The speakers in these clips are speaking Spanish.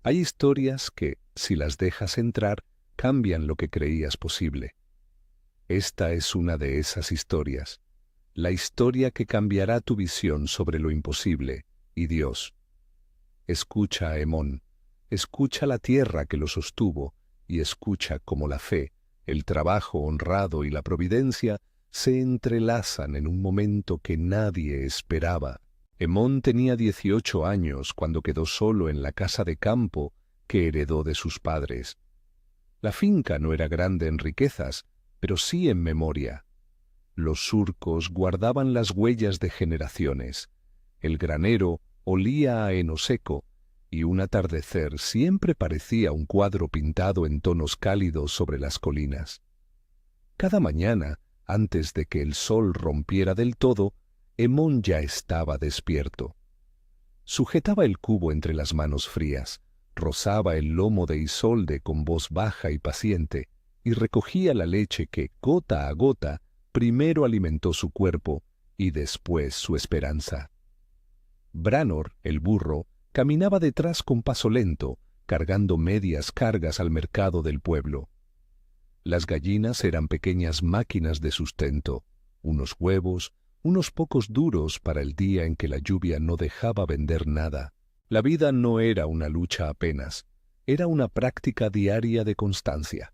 Hay historias que, si las dejas entrar, cambian lo que creías posible. Esta es una de esas historias, la historia que cambiará tu visión sobre lo imposible y Dios. Escucha a Hemón, escucha la tierra que lo sostuvo y escucha cómo la fe, el trabajo honrado y la providencia se entrelazan en un momento que nadie esperaba. Hemón tenía 18 años cuando quedó solo en la casa de campo que heredó de sus padres. La finca no era grande en riquezas, pero sí en memoria. Los surcos guardaban las huellas de generaciones. El granero olía a heno seco, y un atardecer siempre parecía un cuadro pintado en tonos cálidos sobre las colinas. Cada mañana, antes de que el sol rompiera del todo, Hemón ya estaba despierto. Sujetaba el cubo entre las manos frías, rozaba el lomo de Isolde con voz baja y paciente, y recogía la leche que, gota a gota, primero alimentó su cuerpo y después su esperanza. Branor, el burro, caminaba detrás con paso lento, cargando medias cargas al mercado del pueblo. Las gallinas eran pequeñas máquinas de sustento, unos huevos, unos pocos duros para el día en que la lluvia no dejaba vender nada. La vida no era una lucha apenas, era una práctica diaria de constancia.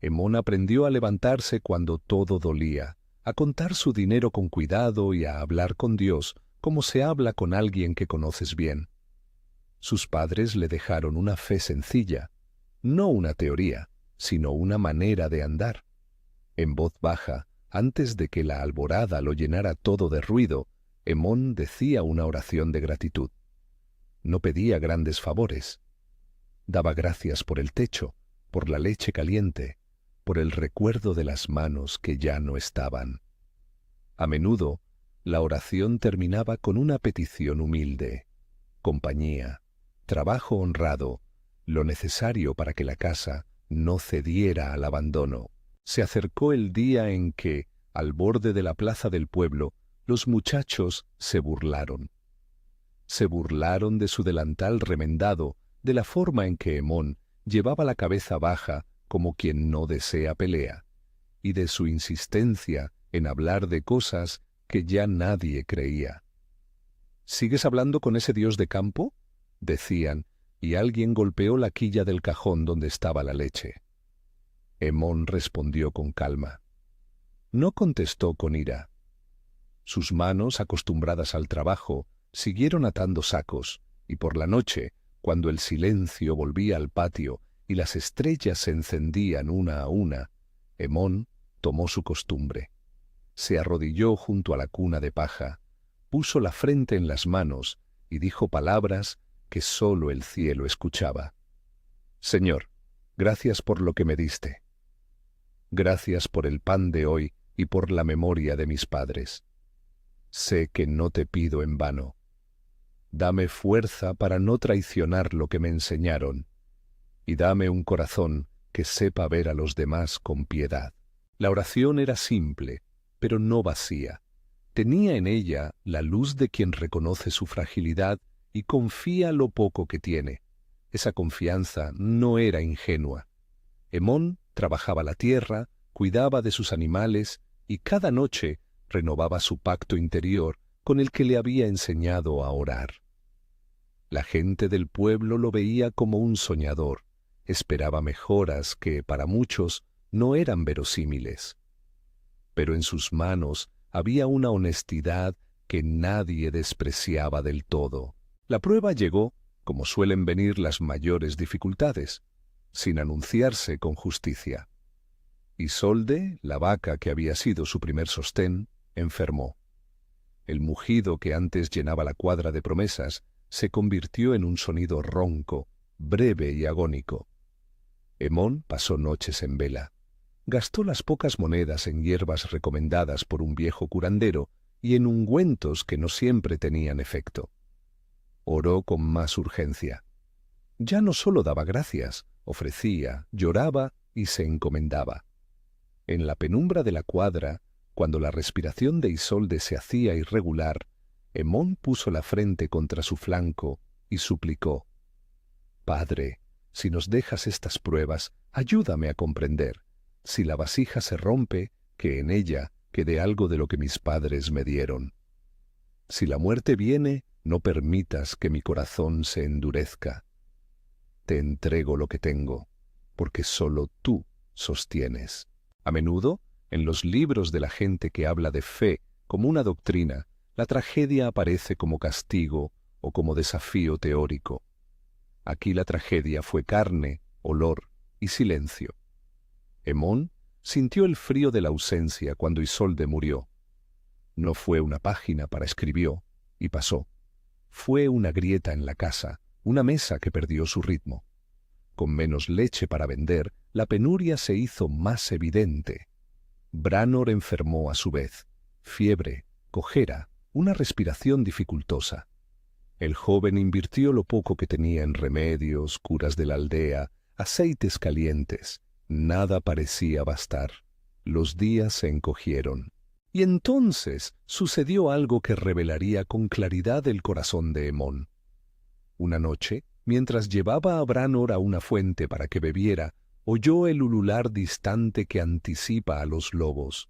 Hemón aprendió a levantarse cuando todo dolía, a contar su dinero con cuidado y a hablar con Dios como se habla con alguien que conoces bien. Sus padres le dejaron una fe sencilla, no una teoría, sino una manera de andar. En voz baja, antes de que la alborada lo llenara todo de ruido, Hemón decía una oración de gratitud. No pedía grandes favores. Daba gracias por el techo, por la leche caliente, por el recuerdo de las manos que ya no estaban. A menudo, la oración terminaba con una petición humilde: compañía, trabajo honrado, lo necesario para que la casa no cediera al abandono. Se acercó el día en que, al borde de la plaza del pueblo, los muchachos se burlaron. Se burlaron de su delantal remendado, de la forma en que Hemón llevaba la cabeza baja como quien no desea pelea, y de su insistencia en hablar de cosas que ya nadie creía. ¿Sigues hablando con ese dios de campo?, decían, y alguien golpeó la quilla del cajón donde estaba la leche. Hemón respondió con calma. No contestó con ira. Sus manos, acostumbradas al trabajo, siguieron atando sacos, y por la noche, cuando el silencio volvía al patio y las estrellas se encendían una a una, Hemón tomó su costumbre. Se arrodilló junto a la cuna de paja, puso la frente en las manos y dijo palabras que sólo el cielo escuchaba. Señor, gracias por lo que me diste. Gracias por el pan de hoy y por la memoria de mis padres. Sé que no te pido en vano. Dame fuerza para no traicionar lo que me enseñaron, y dame un corazón que sepa ver a los demás con piedad. La oración era simple, pero no vacía. Tenía en ella la luz de quien reconoce su fragilidad y confía lo poco que tiene. Esa confianza no era ingenua. Hemón trabajaba la tierra, cuidaba de sus animales y cada noche renovaba su pacto interior con el que le había enseñado a orar. La gente del pueblo lo veía como un soñador, esperaba mejoras que, para muchos, no eran verosímiles. Pero en sus manos había una honestidad que nadie despreciaba del todo. La prueba llegó, como suelen venir las mayores dificultades, sin anunciarse con justicia. Isolde, la vaca que había sido su primer sostén, enfermó. El mugido que antes llenaba la cuadra de promesas se convirtió en un sonido ronco, breve y agónico. Hemón pasó noches en vela. Gastó las pocas monedas en hierbas recomendadas por un viejo curandero y en ungüentos que no siempre tenían efecto. Oró con más urgencia. Ya no sólo daba gracias, ofrecía, lloraba y se encomendaba. En la penumbra de la cuadra, cuando la respiración de Isolde se hacía irregular, Hemón puso la frente contra su flanco y suplicó: Padre, si nos dejas estas pruebas, ayúdame a comprender. Si la vasija se rompe, que en ella quede algo de lo que mis padres me dieron. Si la muerte viene, no permitas que mi corazón se endurezca. Te entrego lo que tengo, porque solo tú sostienes. A menudo, en los libros de la gente que habla de fe como una doctrina, la tragedia aparece como castigo o como desafío teórico. Aquí la tragedia fue carne, olor y silencio. Hemón sintió el frío de la ausencia cuando Isolde murió. No fue una página para escribió, y pasó. Fue una grieta en la casa, una mesa que perdió su ritmo. Con menos leche para vender, la penuria se hizo más evidente. Branor enfermó a su vez. Fiebre, cojera, una respiración dificultosa. El joven invirtió lo poco que tenía en remedios, curas de la aldea, aceites calientes. Nada parecía bastar. Los días se encogieron. Y entonces sucedió algo que revelaría con claridad el corazón de Hemón. Una noche, mientras llevaba a Branor a una fuente para que bebiera, oyó el ulular distante que anticipa a los lobos.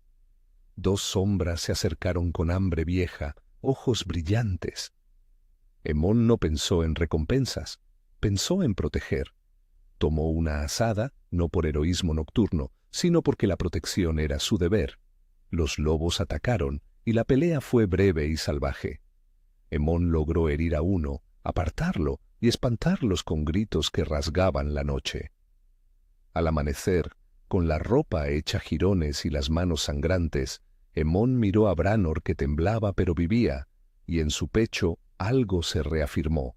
Dos sombras se acercaron con hambre vieja, ojos brillantes. Hemón no pensó en recompensas, pensó en proteger. Tomó una azada, no por heroísmo nocturno, sino porque la protección era su deber. Los lobos atacaron, y la pelea fue breve y salvaje. Hemón logró herir a uno, apartarlo y espantarlos con gritos que rasgaban la noche. Al amanecer, con la ropa hecha jirones y las manos sangrantes, Hemón miró a Branor que temblaba pero vivía, y en su pecho algo se reafirmó.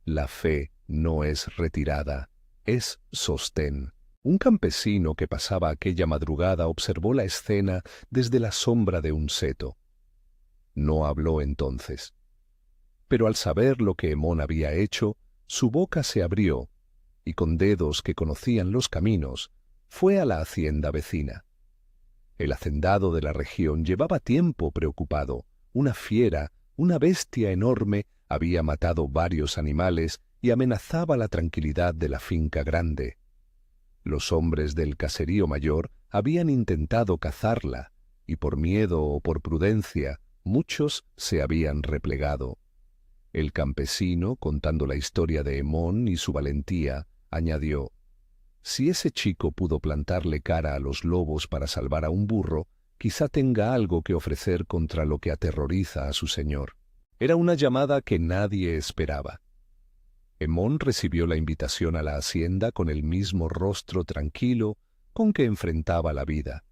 La fe no es retirada, es sostén. Un campesino que pasaba aquella madrugada observó la escena desde la sombra de un seto. No habló entonces. Pero al saber lo que Hemón había hecho, su boca se abrió, y con dedos que conocían los caminos, fue a la hacienda vecina. El hacendado de la región llevaba tiempo preocupado. Una fiera, una bestia enorme, había matado varios animales y amenazaba la tranquilidad de la finca grande. Los hombres del caserío mayor habían intentado cazarla, y por miedo o por prudencia, muchos se habían replegado. El campesino, contando la historia de Hemón y su valentía, añadió: «Si ese chico pudo plantarle cara a los lobos para salvar a un burro, quizá tenga algo que ofrecer contra lo que aterroriza a su señor». Era una llamada que nadie esperaba. Hemón recibió la invitación a la hacienda con el mismo rostro tranquilo con que enfrentaba la vida.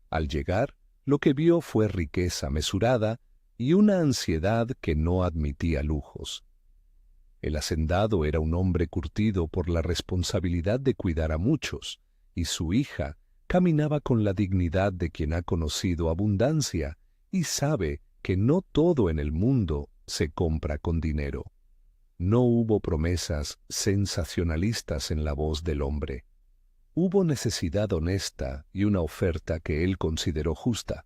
Al llegar, lo que vio fue riqueza mesurada y una ansiedad que no admitía lujos. El hacendado era un hombre curtido por la responsabilidad de cuidar a muchos, y su hija caminaba con la dignidad de quien ha conocido abundancia y sabe que no todo en el mundo se compra con dinero. No hubo promesas sensacionalistas en la voz del hombre. Hubo necesidad honesta y una oferta que él consideró justa.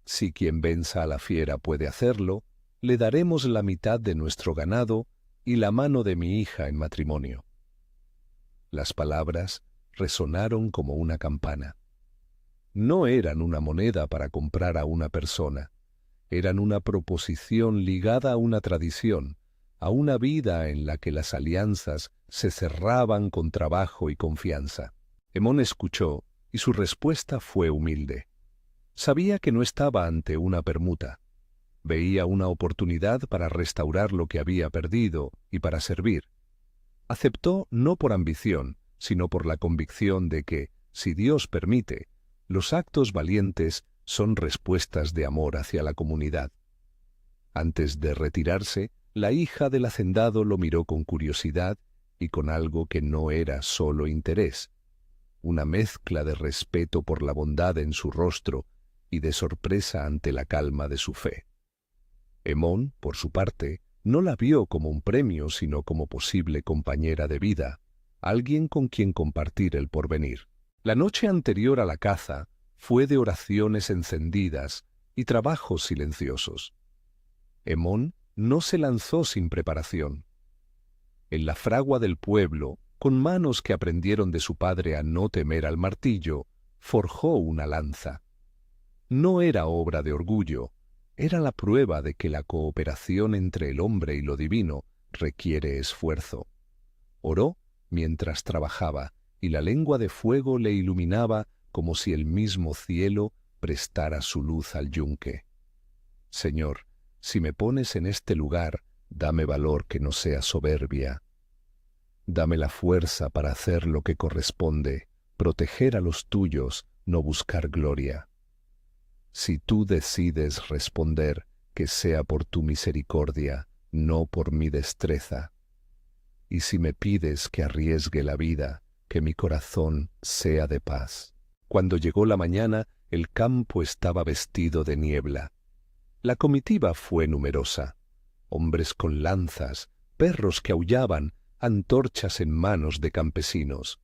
Si quien venza a la fiera puede hacerlo, le daremos la mitad de nuestro ganado y la mano de mi hija en matrimonio. Las palabras resonaron como una campana. No eran una moneda para comprar a una persona, eran una proposición ligada a una tradición, a una vida en la que las alianzas se cerraban con trabajo y confianza. Hemón escuchó, y su respuesta fue humilde. Sabía que no estaba ante una permuta. Veía una oportunidad para restaurar lo que había perdido y para servir. Aceptó no por ambición, sino por la convicción de que, si Dios permite, los actos valientes son respuestas de amor hacia la comunidad. Antes de retirarse, la hija del hacendado lo miró con curiosidad y con algo que no era solo interés, una mezcla de respeto por la bondad en su rostro y de sorpresa ante la calma de su fe. Hemón, por su parte, no la vio como un premio, sino como posible compañera de vida, alguien con quien compartir el porvenir. La noche anterior a la caza fue de oraciones encendidas y trabajos silenciosos. Hemón no se lanzó sin preparación. En la fragua del pueblo, con manos que aprendieron de su padre a no temer al martillo, forjó una lanza. No era obra de orgullo, era la prueba de que la cooperación entre el hombre y lo divino requiere esfuerzo. Oró mientras trabajaba, y la lengua de fuego le iluminaba como si el mismo cielo prestara su luz al yunque. Señor, si me pones en este lugar, dame valor que no sea soberbia. Dame la fuerza para hacer lo que corresponde, proteger a los tuyos, no buscar gloria. Si tú decides responder, que sea por tu misericordia, no por mi destreza. Y si me pides que arriesgue la vida, que mi corazón sea de paz. Cuando llegó la mañana, el campo estaba vestido de niebla. La comitiva fue numerosa. Hombres con lanzas, perros que aullaban, antorchas en manos de campesinos.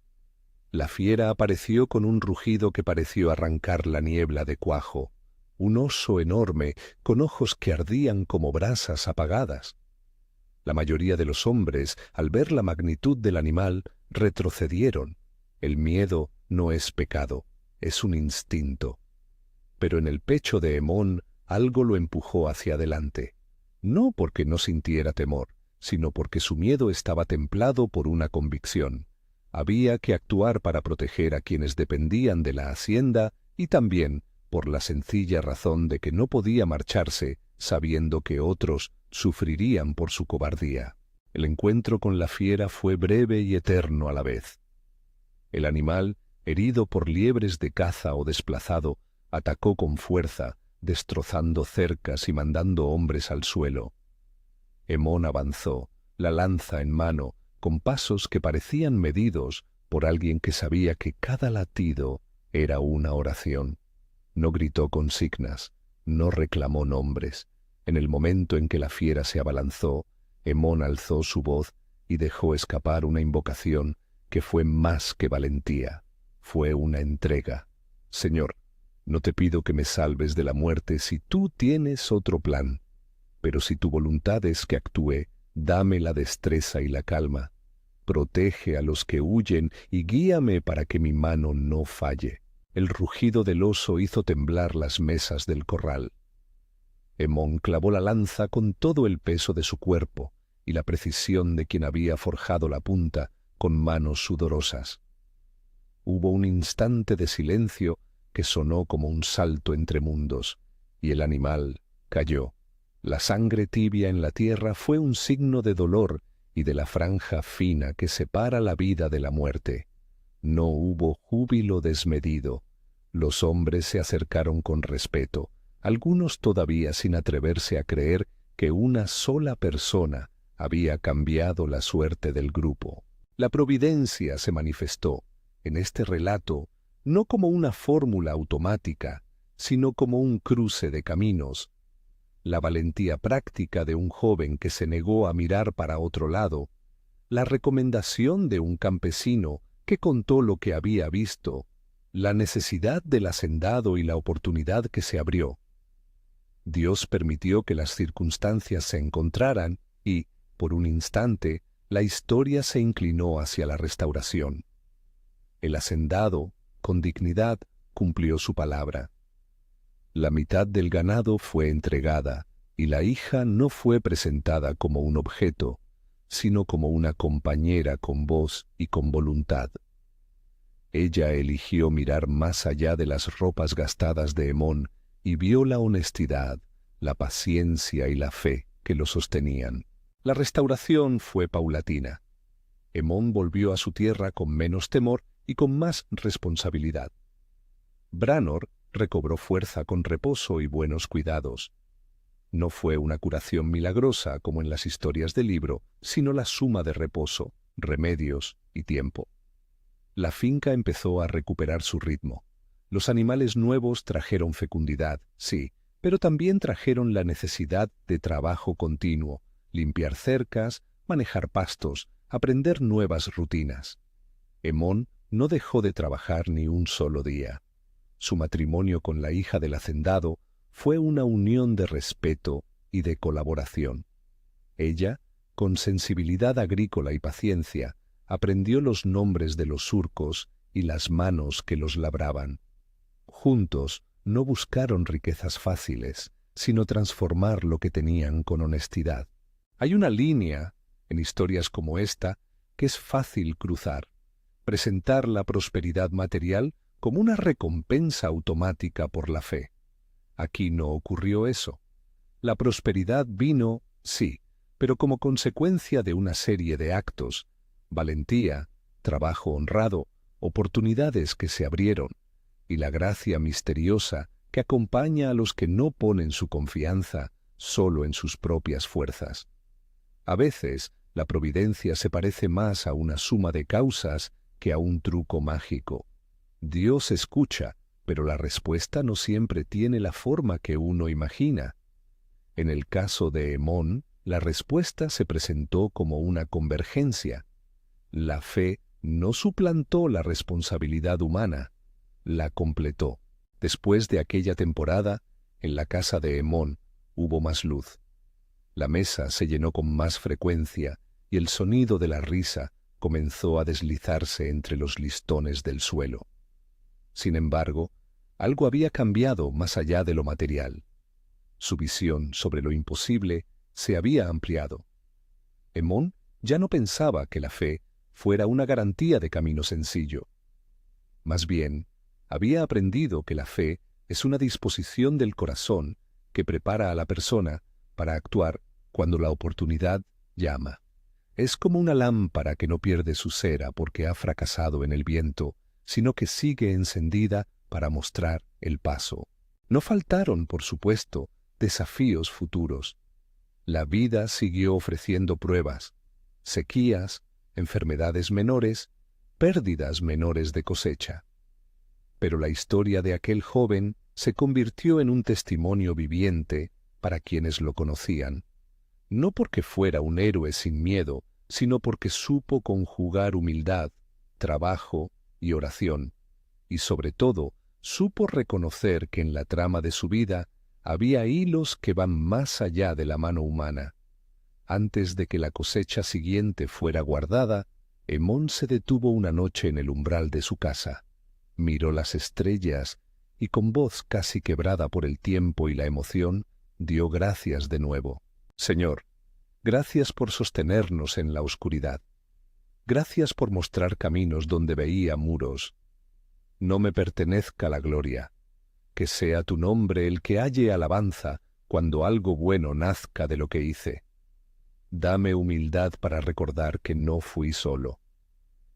La fiera apareció con un rugido que pareció arrancar la niebla de cuajo. Un oso enorme, con ojos que ardían como brasas apagadas. La mayoría de los hombres, al ver la magnitud del animal, retrocedieron. El miedo no es pecado, es un instinto. Pero en el pecho de Hemón algo lo empujó hacia adelante. No porque no sintiera temor, sino porque su miedo estaba templado por una convicción. Había que actuar para proteger a quienes dependían de la hacienda y también por la sencilla razón de que no podía marcharse sabiendo que otros sufrirían por su cobardía. El encuentro con la fiera fue breve y eterno a la vez. El animal, herido por liebres de caza o desplazado, atacó con fuerza, destrozando cercas y mandando hombres al suelo. Hemón avanzó, la lanza en mano, con pasos que parecían medidos por alguien que sabía que cada latido era una oración. No gritó consignas, no reclamó nombres. En el momento en que la fiera se abalanzó, Hemón alzó su voz y dejó escapar una invocación que fue más que valentía. Fue una entrega. Señor, no te pido que me salves de la muerte si tú tienes otro plan. Pero si tu voluntad es que actúe, dame la destreza y la calma. Protege a los que huyen y guíame para que mi mano no falle. El rugido del oso hizo temblar las mesas del corral. Hemón clavó la lanza con todo el peso de su cuerpo y la precisión de quien había forjado la punta con manos sudorosas. Hubo un instante de silencio que sonó como un salto entre mundos, y el animal cayó. La sangre tibia en la tierra fue un signo de dolor y de la franja fina que separa la vida de la muerte. No hubo júbilo desmedido. Los hombres se acercaron con respeto, algunos todavía sin atreverse a creer que una sola persona había cambiado la suerte del grupo. La providencia se manifestó en este relato no como una fórmula automática, sino como un cruce de caminos. La valentía práctica de un joven que se negó a mirar para otro lado, la recomendación de un campesino que contó lo que había visto, la necesidad del hacendado y la oportunidad que se abrió. Dios permitió que las circunstancias se encontraran y, por un instante, la historia se inclinó hacia la restauración. El hacendado, con dignidad, cumplió su palabra. La mitad del ganado fue entregada y la hija no fue presentada como un objeto, sino como una compañera con voz y con voluntad. Ella eligió mirar más allá de las ropas gastadas de Hemón y vio la honestidad, la paciencia y la fe que lo sostenían. La restauración fue paulatina. Hemón volvió a su tierra con menos temor y con más responsabilidad. Branor recobró fuerza con reposo y buenos cuidados. No fue una curación milagrosa como en las historias del libro, sino la suma de reposo, remedios y tiempo. La finca empezó a recuperar su ritmo. Los animales nuevos trajeron fecundidad, sí, pero también trajeron la necesidad de trabajo continuo, limpiar cercas, manejar pastos, aprender nuevas rutinas. Hemón no dejó de trabajar ni un solo día. Su matrimonio con la hija del hacendado fue una unión de respeto y de colaboración. Ella Con sensibilidad agrícola y paciencia, aprendió los nombres de los surcos y las manos que los labraban. Juntos no buscaron riquezas fáciles, sino transformar lo que tenían con honestidad. Hay una línea, en historias como esta, que es fácil cruzar: presentar la prosperidad material como una recompensa automática por la fe. Aquí no ocurrió eso. La prosperidad vino, sí, pero como consecuencia de una serie de actos: valentía, trabajo honrado, oportunidades que se abrieron, y la gracia misteriosa que acompaña a los que no ponen su confianza solo en sus propias fuerzas. A veces, la providencia se parece más a una suma de causas que a un truco mágico. Dios escucha, pero la respuesta no siempre tiene la forma que uno imagina. En el caso de Emón, la respuesta se presentó como una convergencia. La fe no suplantó la responsabilidad humana, la completó. Después de aquella temporada, en la casa de Emón hubo más luz. La mesa se llenó con más frecuencia y el sonido de la risa comenzó a deslizarse entre los listones del suelo. Sin embargo, algo había cambiado más allá de lo material. Su visión sobre lo imposible se había ampliado. Emón ya no pensaba que la fe fuera una garantía de camino sencillo. Más bien, había aprendido que la fe es una disposición del corazón que prepara a la persona para actuar cuando la oportunidad llama. Es como una lámpara que no pierde su cera porque ha fracasado en el viento, sino que sigue encendida para mostrar el paso. No faltaron, por supuesto, desafíos futuros. La vida siguió ofreciendo pruebas: sequías, enfermedades menores, pérdidas menores de cosecha. Pero la historia de aquel joven se convirtió en un testimonio viviente para quienes lo conocían, no porque fuera un héroe sin miedo, sino porque supo conjugar humildad, trabajo y oración, y sobre todo supo reconocer que en la trama de su vida había hilos que van más allá de la mano humana. Antes de que la cosecha siguiente fuera guardada, Emón se detuvo una noche en el umbral de su casa. Miró las estrellas y con voz casi quebrada por el tiempo y la emoción, dio gracias de nuevo. Señor, gracias por sostenernos en la oscuridad. Gracias por mostrar caminos donde veía muros. No me pertenezca la gloria. Que sea tu nombre el que halle alabanza cuando algo bueno nazca de lo que hice. Dame humildad para recordar que no fui solo.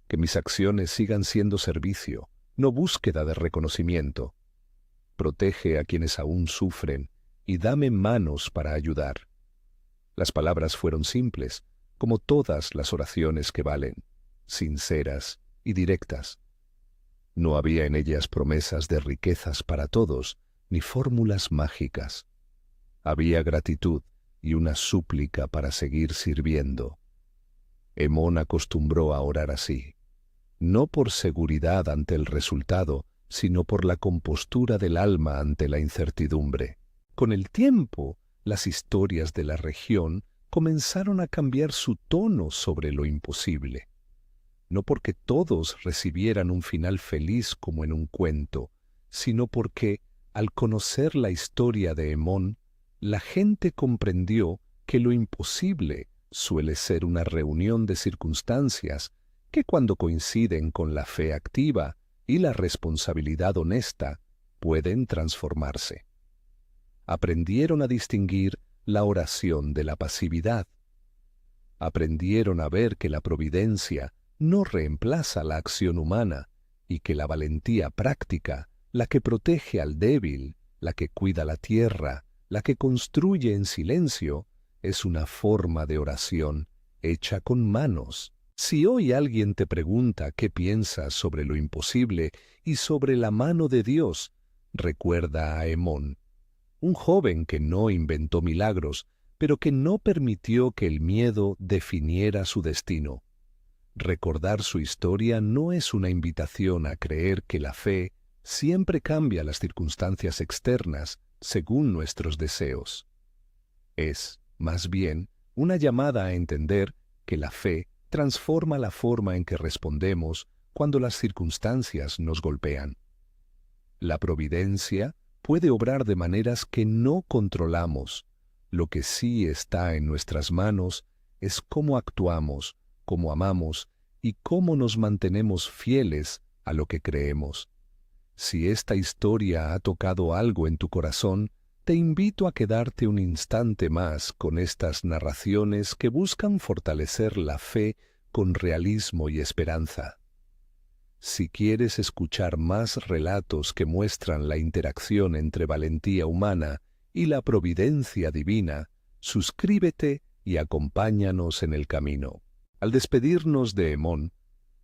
Que mis acciones sigan siendo servicio, no búsqueda de reconocimiento. Protege a quienes aún sufren y dame manos para ayudar. Las palabras fueron simples, como todas las oraciones que valen, sinceras y directas. No había en ellas promesas de riquezas para todos, ni fórmulas mágicas. Había gratitud y una súplica para seguir sirviendo. Emón acostumbró a orar así, no por seguridad ante el resultado, sino por la compostura del alma ante la incertidumbre. Con el tiempo, las historias de la región comenzaron a cambiar su tono sobre lo imposible. No porque todos recibieran un final feliz como en un cuento, sino porque, al conocer la historia de Emón, la gente comprendió que lo imposible suele ser una reunión de circunstancias que, cuando coinciden con la fe activa y la responsabilidad honesta, pueden transformarse. Aprendieron a distinguir la oración de la pasividad. Aprendieron a ver que la providencia no reemplaza la acción humana y que la valentía práctica, la que protege al débil, la que cuida la tierra, la que construye en silencio, es una forma de oración hecha con manos. Si hoy alguien te pregunta qué piensas sobre lo imposible y sobre la mano de Dios, recuerda a Emón, un joven que no inventó milagros, pero que no permitió que el miedo definiera su destino. Recordar su historia no es una invitación a creer que la fe siempre cambia las circunstancias externas según nuestros deseos. Es, más bien, una llamada a entender que la fe transforma la forma en que respondemos cuando las circunstancias nos golpean. La providencia puede obrar de maneras que no controlamos. Lo que sí está en nuestras manos es cómo actuamos, cómo amamos y cómo nos mantenemos fieles a lo que creemos. Si esta historia ha tocado algo en tu corazón, te invito a quedarte un instante más con estas narraciones que buscan fortalecer la fe con realismo y esperanza. Si quieres escuchar más relatos que muestran la interacción entre valentía humana y la providencia divina, suscríbete y acompáñanos en el camino. Al despedirnos de Hemón,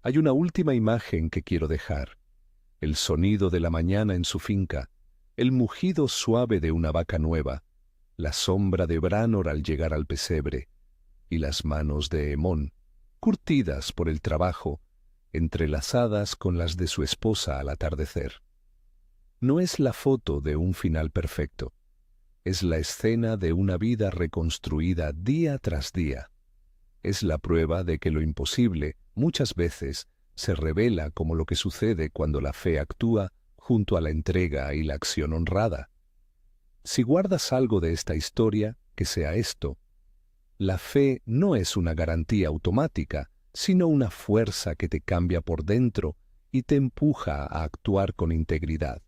hay una última imagen que quiero dejar: el sonido de la mañana en su finca, el mugido suave de una vaca nueva, la sombra de Branor al llegar al pesebre, y las manos de Hemón, curtidas por el trabajo, entrelazadas con las de su esposa al atardecer. No es la foto de un final perfecto, es la escena de una vida reconstruida día tras día. Es la prueba de que lo imposible, muchas veces, se revela como lo que sucede cuando la fe actúa junto a la entrega y la acción honrada. Si guardas algo de esta historia, que sea esto: la fe no es una garantía automática, sino una fuerza que te cambia por dentro y te empuja a actuar con integridad.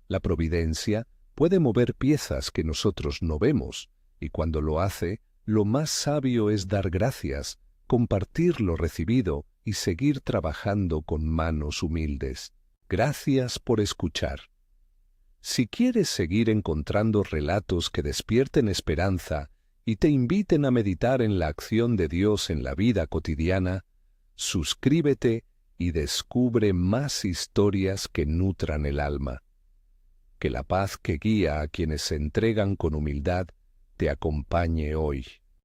La providencia puede mover piezas que nosotros no vemos, y cuando lo hace, lo más sabio es dar gracias, compartir lo recibido y seguir trabajando con manos humildes. Gracias por escuchar. Si quieres seguir encontrando relatos que despierten esperanza y te inviten a meditar en la acción de Dios en la vida cotidiana, suscríbete y descubre más historias que nutran el alma. Que la paz que guía a quienes se entregan con humildad te acompañe hoy.